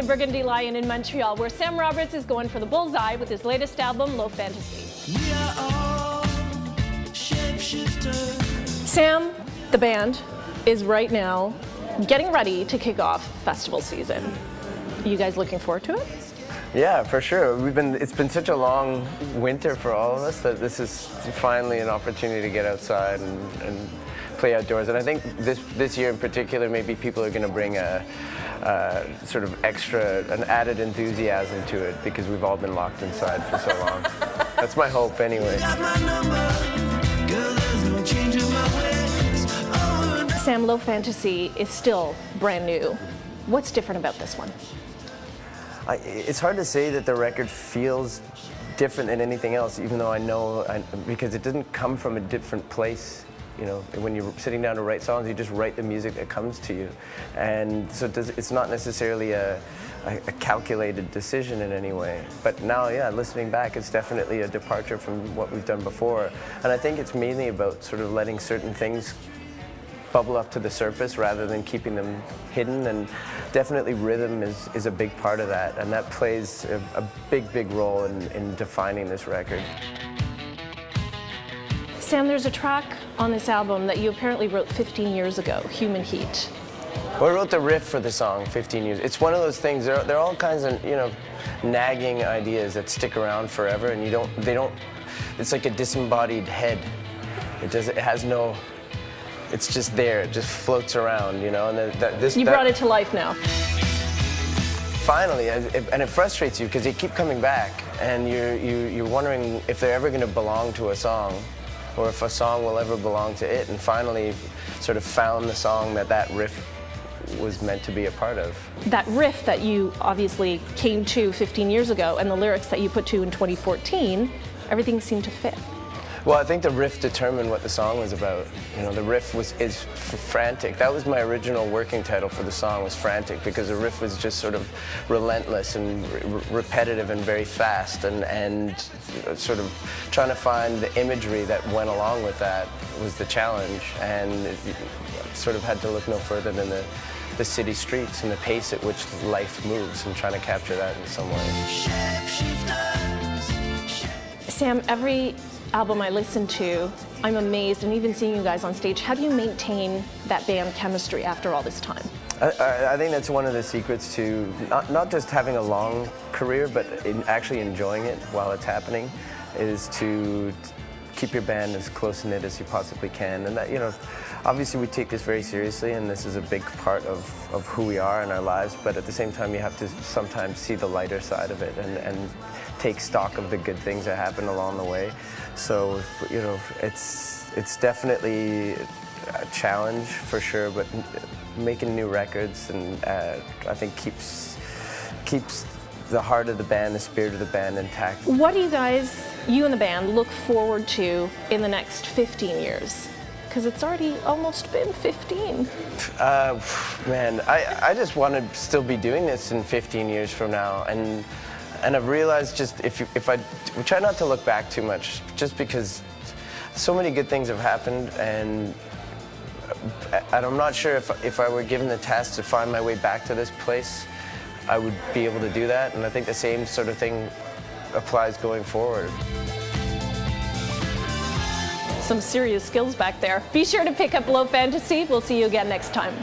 the Burgundy Lion in Montreal, where Sam Roberts is going for the bullseye with his latest album, Low Fantasy. We are all shapeshifters. Sam, the band, is right now getting ready to kick off festival season. You guys looking forward to it? Yeah, for sure. It's been such a long winter for all of us that this is finally an opportunity to get outside and play outdoors. And I think this year in particular, maybe people are going to bring a sort of an added enthusiasm to it because we've all been locked inside for so long. That's my hope anyway. Sam, Low Fantasy is still brand new. What's different about this one? It's hard to say that the record feels different than anything else, even though I know, because it didn't come from a different place. You know, when you're sitting down to write songs, you just write the music that comes to you. And so it's not necessarily a calculated decision in any way. But now, yeah, listening back, it's definitely a departure from what we've done before. And I think it's mainly about sort of letting certain things bubble up to the surface rather than keeping them hidden, and definitely rhythm is a big part of that, and that plays a big role in defining this record. Sam, there's a track on this album that you apparently wrote 15 years ago, Human Heat. Well, I wrote the riff for the song 15 years. It's one of those things, there are all kinds of, nagging ideas that stick around forever, and it's like a disembodied head. It has no, it's just there, it just floats around, and You brought it to life now. Finally, and it frustrates you because they keep coming back, and you're wondering if they're ever going to belong to a song, or if a song will ever belong to it, and finally sort of found the song that riff was meant to be a part of. That riff that you obviously came to 15 years ago, and the lyrics that you put to in 2014, everything seemed to fit. Well, I think the riff determined what the song was about. The riff is frantic. That was my original working title for the song, was Frantic, because the riff was just sort of relentless and repetitive and very fast, and sort of trying to find the imagery that went along with that was the challenge, and it sort of had to look no further than the city streets and the pace at which life moves, and trying to capture that in some way. Sam, every album I listen to, I'm amazed, and even seeing you guys on stage, how do you maintain that band chemistry after all this time? I think that's one of the secrets to not just having a long career, but actually enjoying it while it's happening, is to keep your band as close-knit as you possibly can. And that, obviously we take this very seriously, and this is a big part of who we are in our lives, but at the same time you have to sometimes see the lighter side of it and take stock of the good things that happen along the way. So, it's definitely a challenge for sure, but making new records and I think keeps the heart of the band, the spirit of the band intact. What do you guys, you and the band, look forward to in the next 15 years? Because it's already almost been 15. Man, I just want to still be doing this in 15 years from now, and I've realized just if I try not to look back too much, just because so many good things have happened, and I'm not sure if I were given the task to find my way back to this place, I would be able to do that, and I think the same sort of thing applies going forward. Some serious skills back there. Be sure to pick up Low Fantasy. We'll see you again next time.